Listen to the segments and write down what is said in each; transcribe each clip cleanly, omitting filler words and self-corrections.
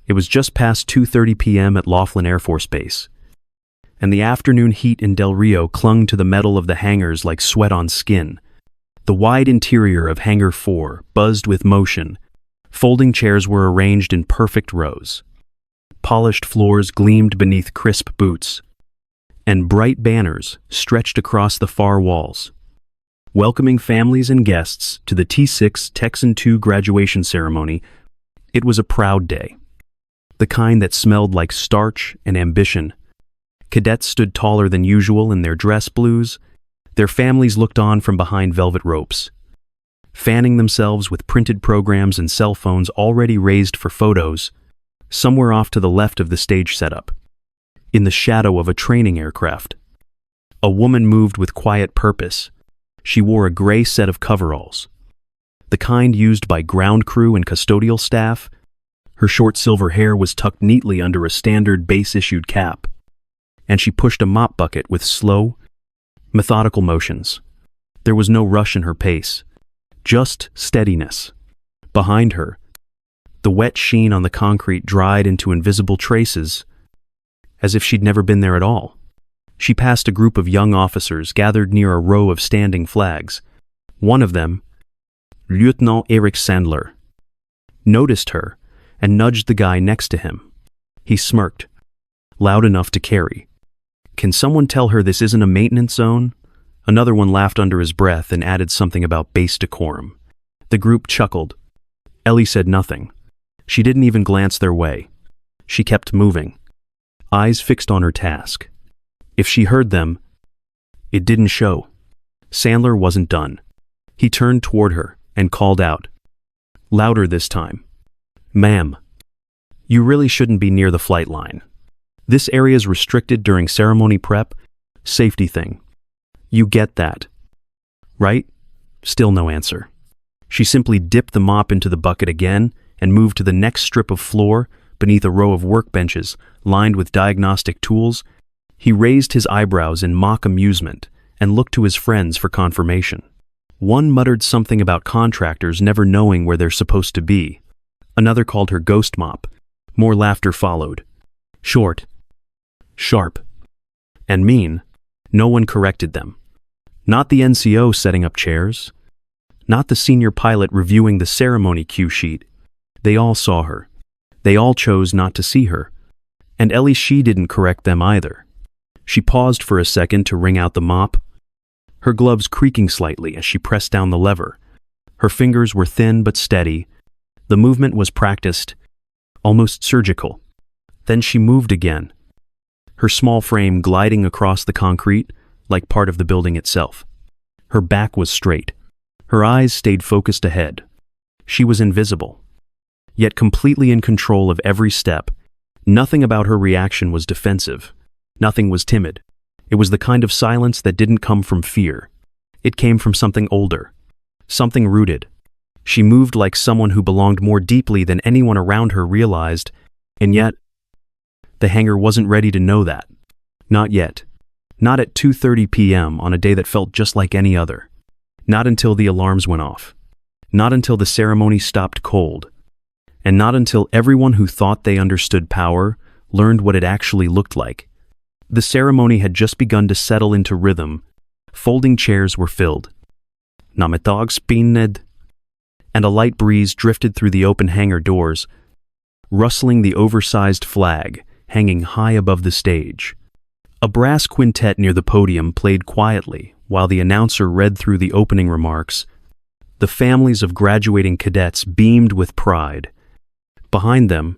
It was just past 2:30 p.m. at Laughlin Air Force Base, and the afternoon heat in Del Rio clung to the metal of the hangars like sweat on skin. The wide interior of Hangar 4 buzzed with motion. Folding chairs were arranged in perfect rows. Polished floors gleamed beneath crisp boots, and bright banners stretched across the far walls, welcoming families and guests to the T6 Texan 2 graduation ceremony. It was a proud day, the kind that smelled like starch and ambition. Cadets stood taller than usual in their dress blues. Their families looked on from behind velvet ropes, fanning themselves with printed programs and cell phones already raised for photos. Somewhere off to the left of the stage setup, in the shadow of a training aircraft, a woman moved with quiet purpose. She wore a gray set of coveralls, the kind used by ground crew and custodial staff. Her short silver hair was tucked neatly under a standard base-issued cap, and she pushed a mop bucket with slow, methodical motions. There was no rush in her pace, just steadiness. Behind her, the wet sheen on the concrete dried into invisible traces, as if she'd never been there at all. She passed a group of young officers gathered near a row of standing flags. One of them, Lieutenant Eric Sandler, noticed her and nudged the guy next to him. He smirked, loud enough to carry. "Can someone tell her this isn't a maintenance zone?" Another one laughed under his breath and added something about base decorum. The group chuckled. Ellie said nothing. She didn't even glance their way. She kept moving, eyes fixed on her task. If she heard them, it didn't show. Sandler wasn't done. He turned toward her and called out, louder this time, "Ma'am, you really shouldn't be near the flight line. This area's restricted during ceremony prep, safety thing. You get that, right?" Still no answer. She simply dipped the mop into the bucket again and moved to the next strip of floor beneath a row of workbenches lined with diagnostic tools. He raised his eyebrows in mock amusement and looked to his friends for confirmation. One muttered something about contractors never knowing where they're supposed to be. Another called her ghost mop. More laughter followed. Short, sharp, and mean. No one corrected them. Not the NCO setting up chairs. Not the senior pilot reviewing the ceremony cue sheet. They all saw her. They all chose not to see her. And Ellie, she didn't correct them either. She paused for a second to wring out the mop, her gloves creaking slightly as she pressed down the lever. Her fingers were thin but steady. The movement was practiced, almost surgical. Then she moved again, her small frame gliding across the concrete like part of the building itself. Her back was straight. Her eyes stayed focused ahead. She was invisible, yet completely in control of every step. Nothing about her reaction was defensive. Nothing was timid. It was the kind of silence that didn't come from fear. It came from something older, something rooted. She moved like someone who belonged more deeply than anyone around her realized, and yet, the hangar wasn't ready to know that. Not yet. Not at 2:30 p.m. on a day that felt just like any other. Not until the alarms went off. Not until the ceremony stopped cold. And not until everyone who thought they understood power learned what it actually looked like. The ceremony had just begun to settle into rhythm. Folding chairs were filled. Nametag spinned, and a light breeze drifted through the open hangar doors, rustling the oversized flag hanging high above the stage. A brass quintet near the podium played quietly while the announcer read through the opening remarks. The families of graduating cadets beamed with pride. Behind them,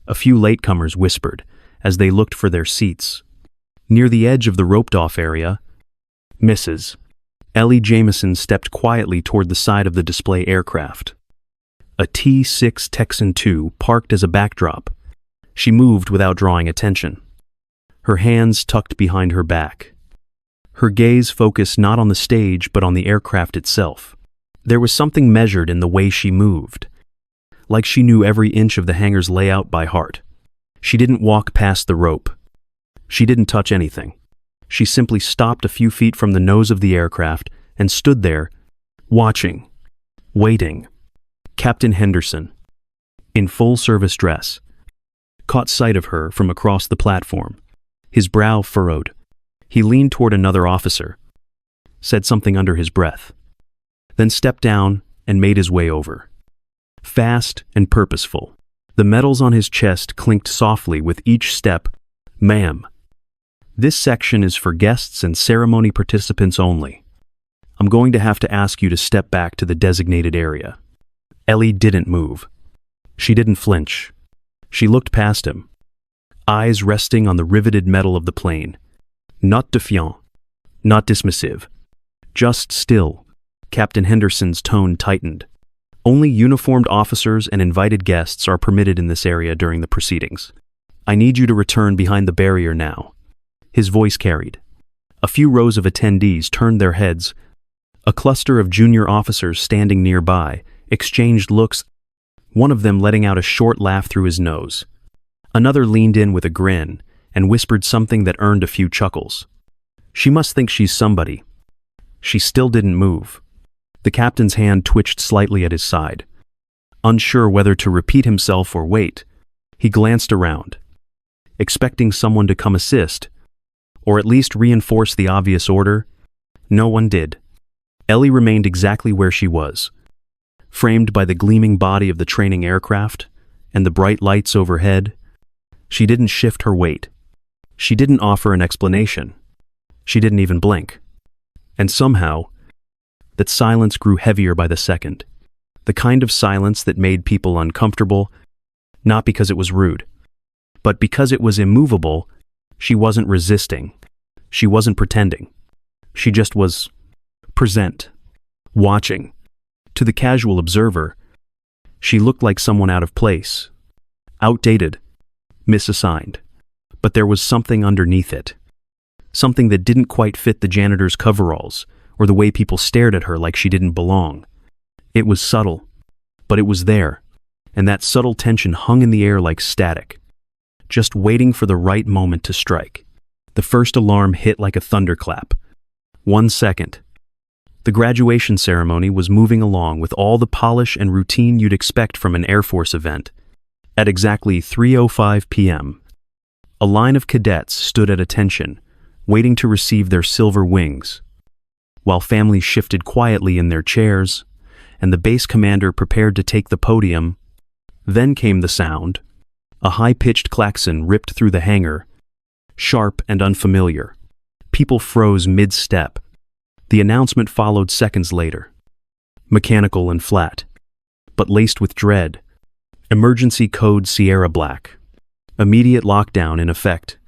a few latecomers whispered as they looked for their seats. Near the edge of the roped-off area, Mrs. Ellie Jameson stepped quietly toward the side of the display aircraft. A T6 Texan 2 parked as a backdrop. She moved without drawing attention, her hands tucked behind her back. Her gaze focused not on the stage but on the aircraft itself. There was something measured in the way she moved, like she knew every inch of the hangar's layout by heart. She didn't walk past the rope. She didn't touch anything. She simply stopped a few feet from the nose of the aircraft and stood there, watching, waiting. Captain Henderson, in full service dress, caught sight of her from across the platform. His brow furrowed. He leaned toward another officer, said something under his breath, then stepped down and made his way over. Fast and purposeful. The metals on his chest clinked softly with each step. "Ma'am, this section is for guests and ceremony participants only. I'm going to have to ask you to step back to the designated area." Ellie didn't move. She didn't flinch. She looked past him, eyes resting on the riveted metal of the plane. Not defiant, not dismissive. Just still. Captain Henderson's tone tightened. "Only uniformed officers and invited guests are permitted in this area during the proceedings. I need you to return behind the barrier now." His voice carried. A few rows of attendees turned their heads. A cluster of junior officers standing nearby exchanged looks, one of them letting out a short laugh through his nose. Another leaned in with a grin and whispered something that earned a few chuckles. She must think she's somebody. She still didn't move. The captain's hand twitched slightly at his side. Unsure whether to repeat himself or wait, he glanced around, expecting someone to come assist, or at least reinforce the obvious order. No one did. Ellie remained exactly where she was, framed by the gleaming body of the training aircraft and the bright lights overhead. She didn't shift her weight. She didn't offer an explanation. She didn't even blink. And somehow, that silence grew heavier by the second. The kind of silence that made people uncomfortable, not because it was rude, but because it was immovable. She wasn't resisting. She wasn't pretending. She just was present, watching. To the casual observer, she looked like someone out of place, outdated, misassigned. But there was something underneath it. Something that didn't quite fit the janitor's coveralls, or the way people stared at her like she didn't belong. It was subtle, but it was there, and that subtle tension hung in the air like static, just waiting for the right moment to strike. The first alarm hit like a thunderclap. 1 second. The graduation ceremony was moving along with all the polish and routine you'd expect from an Air Force event. At exactly 3:05 p.m., a line of cadets stood at attention, waiting to receive their silver wings, while families shifted quietly in their chairs, and the base commander prepared to take the podium. Then came the sound. A high-pitched klaxon ripped through the hangar, sharp and unfamiliar. People froze mid-step. The announcement followed seconds later. Mechanical and flat, but laced with dread. Emergency code Sierra Black. Immediate lockdown in effect.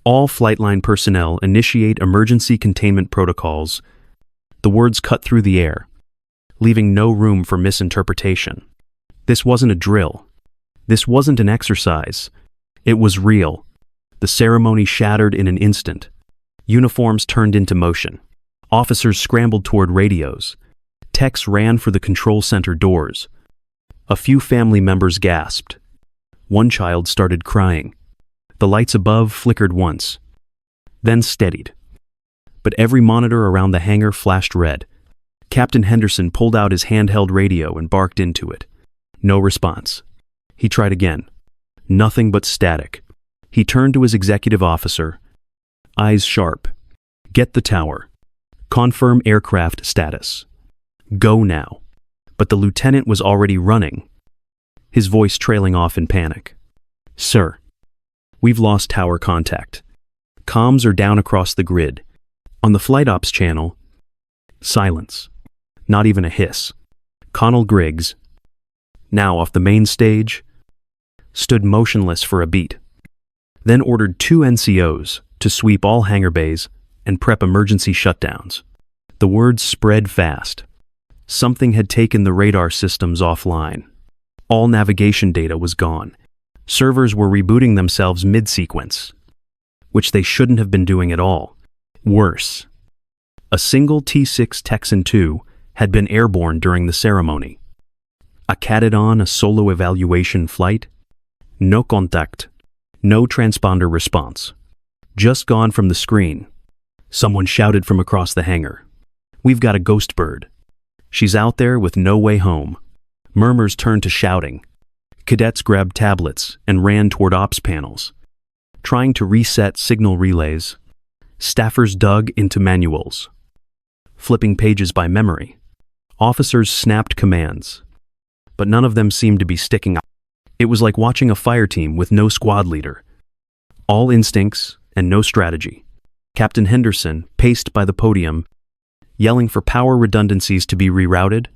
All flightline personnel initiate emergency containment protocols. The words cut through the air, leaving no room for misinterpretation. This wasn't a drill. This wasn't an exercise. It was real. The ceremony shattered in an instant. Uniforms turned into motion. Officers scrambled toward radios. Techs ran for the control center doors. A few family members gasped. One child started crying. The lights above flickered once, then steadied. But every monitor around the hangar flashed red. Captain Henderson pulled out his handheld radio and barked into it. No response. He tried again. Nothing but static. He turned to his executive officer, eyes sharp. "Get the tower. Confirm aircraft status. Go now." But the lieutenant was already running, his voice trailing off in panic. "Sir, we've lost tower contact. Comms are down across the grid. On the flight ops channel." Silence. Not even a hiss. Connell Griggs, now off the main stage, stood motionless for a beat, then ordered 2 NCOs to sweep all hangar bays and prep emergency shutdowns. The word spread fast. Something had taken the radar systems offline. All navigation data was gone. Servers were rebooting themselves mid-sequence, which they shouldn't have been doing at all. Worse, a single T-6 Texan II had been airborne during the ceremony. A catted on a solo evaluation flight? No contact. No transponder response. Just gone from the screen. Someone shouted from across the hangar. "We've got a ghost bird. She's out there with no way home." Murmurs turned to shouting. Cadets grabbed tablets and ran toward ops panels, trying to reset signal relays. Staffers dug into manuals, flipping pages by memory. Officers snapped commands, but none of them seemed to be sticking up. It was like watching a fire team with no squad leader. All instincts and no strategy. Captain Henderson paced by the podium, yelling for power redundancies to be rerouted.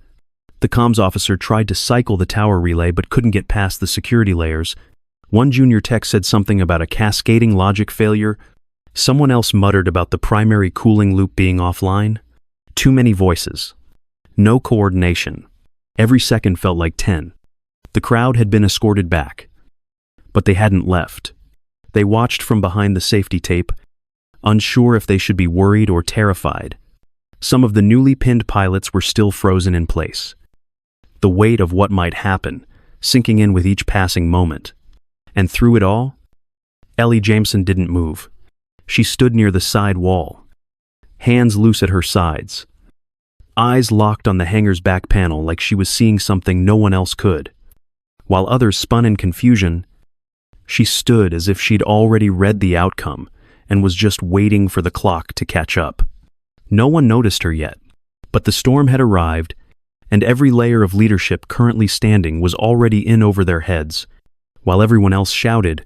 The comms officer tried to cycle the tower relay but couldn't get past the security layers. One junior tech said something about a cascading logic failure. Someone else muttered about the primary cooling loop being offline. Too many voices. No coordination. Every second felt like 10. The crowd had been escorted back, but they hadn't left. They watched from behind the safety tape, unsure if they should be worried or terrified. Some of the newly pinned pilots were still frozen in place, the weight of what might happen sinking in with each passing moment. And through it all, Ellie Jameson didn't move. She stood near the side wall, hands loose at her sides, eyes locked on the hangar's back panel like she was seeing something no one else could. While others spun in confusion, she stood as if she'd already read the outcome and was just waiting for the clock to catch up. No one noticed her yet, but the storm had arrived, and every layer of leadership currently standing was already in over their heads, while everyone else shouted,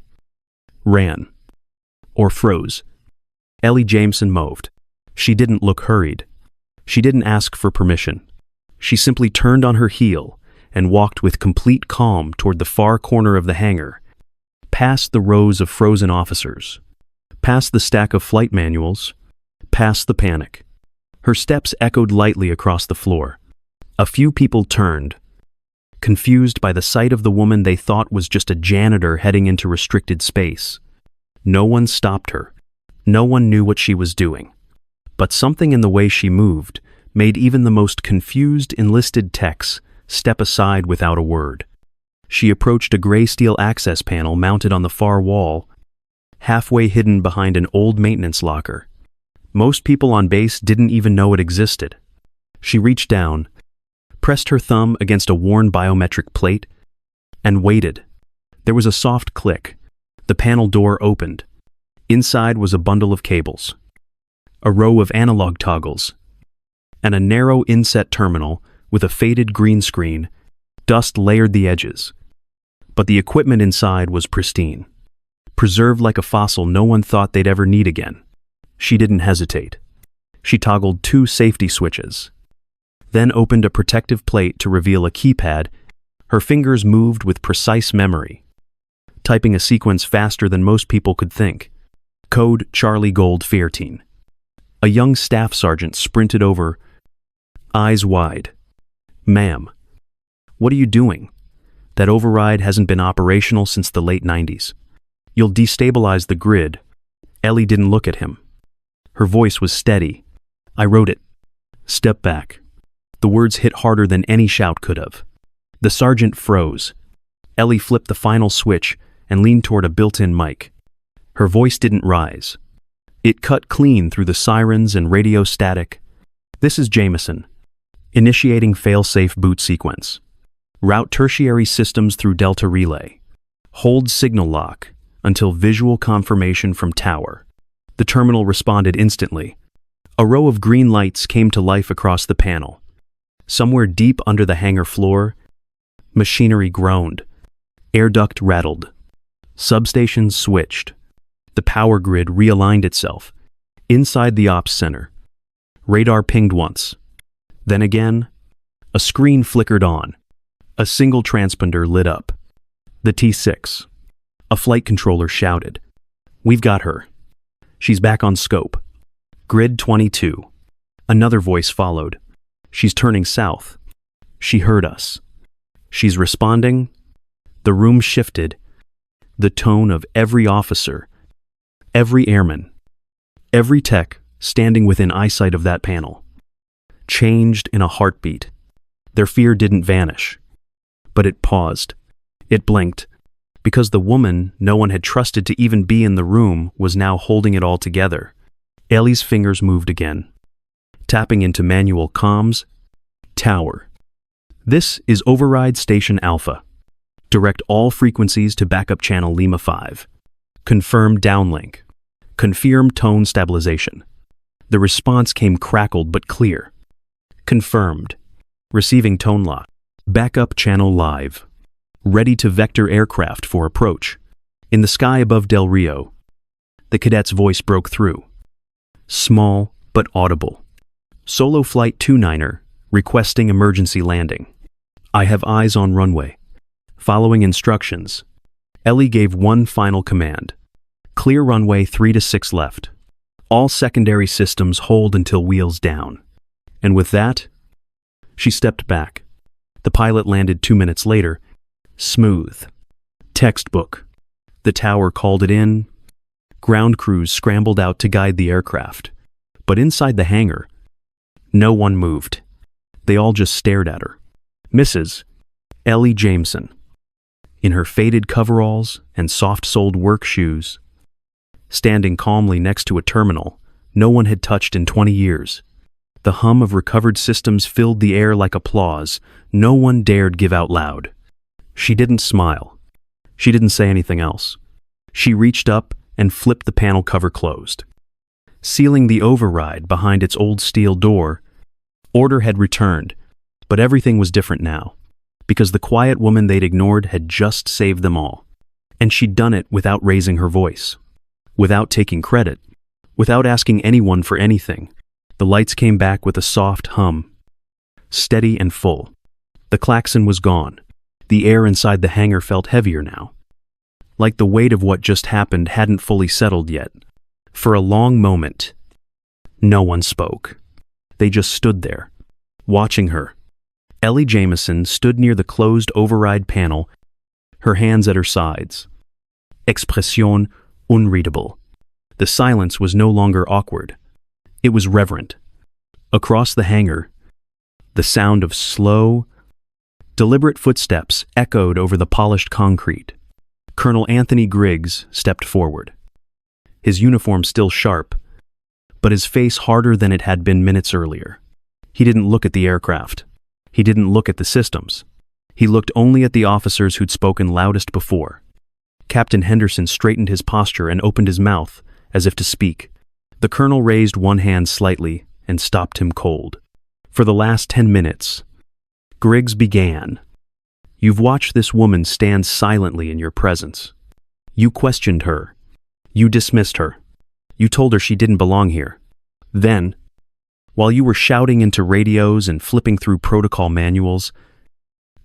ran, or froze. Ellie Jameson moved. She didn't look hurried. She didn't ask for permission. She simply turned on her heel and walked with complete calm toward the far corner of the hangar, past the rows of frozen officers, past the stack of flight manuals, past the panic. Her steps echoed lightly across the floor. A few people turned, confused by the sight of the woman they thought was just a janitor heading into restricted space. No one stopped her. No one knew what she was doing. But something in the way she moved made even the most confused enlisted techs step aside without a word. She approached a gray steel access panel mounted on the far wall, halfway hidden behind an old maintenance locker. Most people on base didn't even know it existed. She reached down, pressed her thumb against a worn biometric plate, and waited. There was a soft click. The panel door opened. Inside was a bundle of cables, a row of analog toggles, and a narrow inset terminal with a faded green screen. Dust layered the edges, but the equipment inside was pristine, preserved like a fossil no one thought they'd ever need again. She didn't hesitate. She toggled 2 safety switches, then opened a protective plate to reveal a keypad. Her fingers moved with precise memory, typing a sequence faster than most people could think. Code Charlie Gold 14. A young staff sergeant sprinted over, eyes wide. Ma'am, what are you doing? That override hasn't been operational since the late 90s. You'll destabilize the grid. Ellie didn't look at him. Her voice was steady. I wrote it. Step back. The words hit harder than any shout could have. The sergeant froze. Ellie flipped the final switch and leaned toward a built-in mic. Her voice didn't rise. It cut clean through the sirens and radio static. This is Jameson. Initiating fail-safe boot sequence. Route tertiary systems through Delta Relay. Hold signal lock until visual confirmation from tower. The terminal responded instantly. A row of green lights came to life across the panel. Somewhere deep under the hangar floor, machinery groaned. Air duct rattled. Substations switched. The power grid realigned itself. Inside the ops center, radar pinged once. Then again, a screen flickered on. A single transponder lit up. The T6. A flight controller shouted. We've got her. She's back on scope. Grid 22. Another voice followed. She's turning south. She heard us. She's responding. The room shifted. The tone of every officer, every airman, every tech standing within eyesight of that panel changed in a heartbeat. Their fear didn't vanish, but it paused. It blinked, because the woman no one had trusted to even be in the room was now holding it all together. Ellie's fingers moved again, tapping into manual comms. Tower. This is Override Station Alpha. Direct all frequencies to backup channel Lima 5. Confirm downlink. Confirm tone stabilization. The response came crackled but clear. Confirmed. Receiving tone lock. Backup channel live. Ready to vector aircraft for approach. In the sky above Del Rio, the cadet's voice broke through. Small but audible. Solo Flight 29er, requesting emergency landing. I have eyes on runway. Following instructions, Ellie gave one final command. Clear runway 3 to 6 left. All secondary systems hold until wheels down. And with that, she stepped back. The pilot landed 2 minutes later. Smooth. Textbook. The tower called it in. Ground crews scrambled out to guide the aircraft. But inside the hangar, no one moved. They all just stared at her. Mrs. Ellie Jameson, in her faded coveralls and soft-soled work shoes, standing calmly next to a terminal no one had touched in 20 years. The hum of recovered systems filled the air like applause no one dared give out loud. She didn't smile. She didn't say anything else. She reached up and flipped the panel cover closed. Sealing the override behind its old steel door, order had returned, but everything was different now, because the quiet woman they'd ignored had just saved them all. And she'd done it without raising her voice, without taking credit, without asking anyone for anything. The lights came back with a soft hum, steady and full. The klaxon was gone. The air inside the hangar felt heavier now, like the weight of what just happened hadn't fully settled yet. For a long moment, no one spoke. They just stood there, watching her. Ellie Jameson stood near the closed override panel, her hands at her sides. Expression unreadable. The silence was no longer awkward. It was reverent. Across the hangar, the sound of slow, deliberate footsteps echoed over the polished concrete. Colonel Anthony Griggs stepped forward. His uniform still sharp, but his face harder than it had been minutes earlier. He didn't look at the aircraft. He didn't look at the systems. He looked only at the officers who'd spoken loudest before. Captain Henderson straightened his posture and opened his mouth, as if to speak. The colonel raised one hand slightly and stopped him cold. For the last 10 minutes, Griggs began. You've watched this woman stand silently in your presence. You questioned her. You dismissed her. You told her she didn't belong here. Then, while you were shouting into radios and flipping through protocol manuals,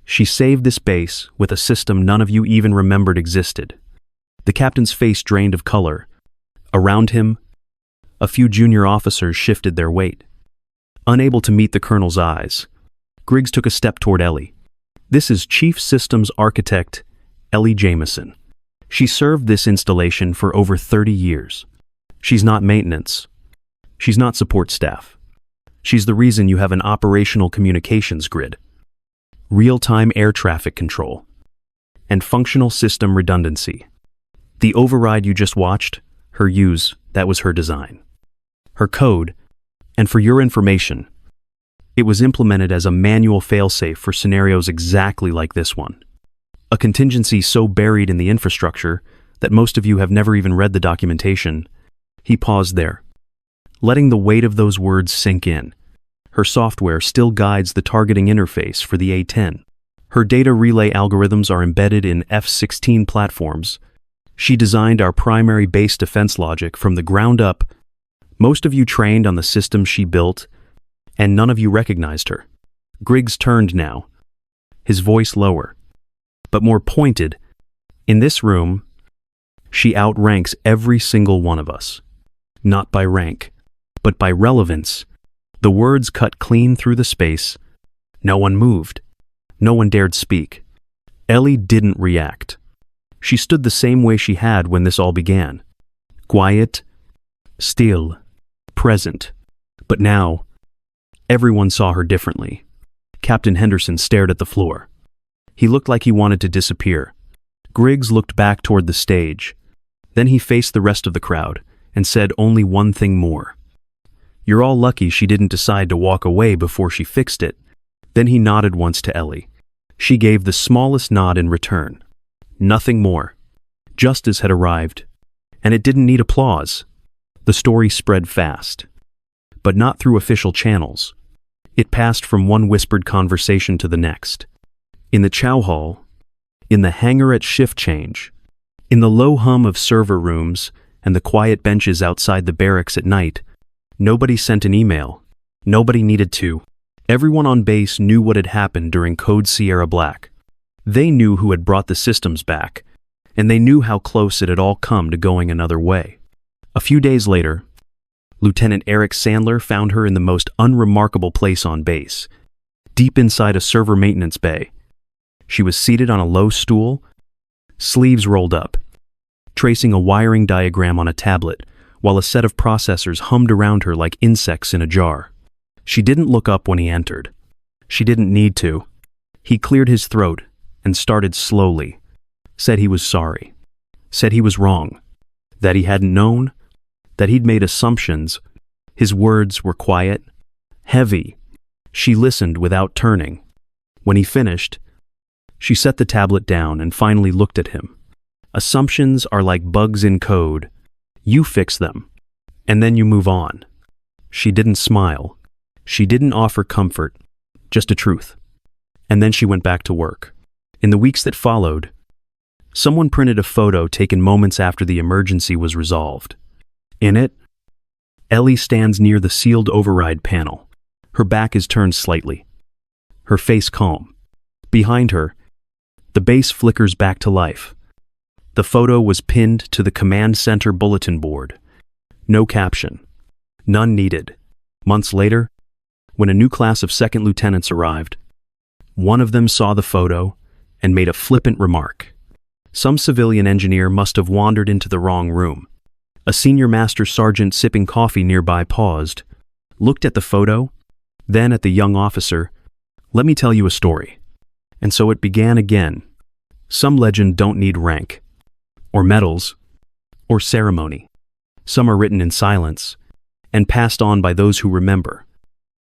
she saved this base with a system none of you even remembered existed. The captain's face drained of color. Around him, a few junior officers shifted their weight. Unable to meet the colonel's eyes, Griggs took a step toward Ellie. This is Chief Systems Architect Ellie Jameson. She served this installation for over 30 years. She's not maintenance. She's not support staff. She's the reason you have an operational communications grid, real-time air traffic control, and functional system redundancy. The override you just watched, her use, that was her design. Her code, and for your information, it was implemented as a manual failsafe for scenarios exactly like this one. A contingency so buried in the infrastructure that most of you have never even read the documentation. He paused there, letting the weight of those words sink in. Her software still guides the targeting interface for the A-10. Her data relay algorithms are embedded in F-16 platforms. She designed our primary base defense logic from the ground up. Most of you trained on the systems she built, and none of you recognized her. Griggs turned now, his voice lower, but more pointed. In this room, she outranks every single one of us. Not by rank, but by relevance. The words cut clean through the space. No one moved. No one dared speak. Ellie didn't react. She stood the same way she had when this all began. Quiet, still, present. But now, everyone saw her differently. Captain Henderson stared at the floor. He looked like he wanted to disappear. Griggs looked back toward the stage. Then he faced the rest of the crowd and said only one thing more. You're all lucky she didn't decide to walk away before she fixed it. Then he nodded once to Ellie. She gave the smallest nod in return. Nothing more. Justice had arrived, and it didn't need applause. The story spread fast, but not through official channels. It passed from one whispered conversation to the next. In the chow hall, in the hangar at shift change, in the low hum of server rooms and the quiet benches outside the barracks at night, nobody sent an email. Nobody needed to. Everyone on base knew what had happened during Code Sierra Black. They knew who had brought the systems back, and they knew how close it had all come to going another way. A few days later, Lieutenant Eric Sandler found her in the most unremarkable place on base, deep inside a server maintenance bay. She was seated on a low stool, sleeves rolled up, tracing a wiring diagram on a tablet, while a set of processors hummed around her like insects in a jar. She didn't look up when he entered. She didn't need to. He cleared his throat and started slowly. Said he was sorry. Said he was wrong. That he hadn't known. That he'd made assumptions. His words were quiet, heavy. She listened without turning. When he finished, she set the tablet down and finally looked at him. Assumptions are like bugs in code. You fix them, and then you move on. She didn't smile. She didn't offer comfort, just a truth. And then she went back to work. In the weeks that followed, someone printed a photo taken moments after the emergency was resolved. In it, Ellie stands near the sealed override panel. Her back is turned slightly, her face calm. Behind her, the base flickers back to life. The photo was pinned to the command center bulletin board. No caption. None needed. Months later, when a new class of second lieutenants arrived, one of them saw the photo and made a flippant remark. Some civilian engineer must have wandered into the wrong room. A senior master sergeant sipping coffee nearby paused, looked at the photo, then at the young officer. Let me tell you a story. And so it began again. Some legend don't need rank, or medals, or ceremony. Some are written in silence, and passed on by those who remember.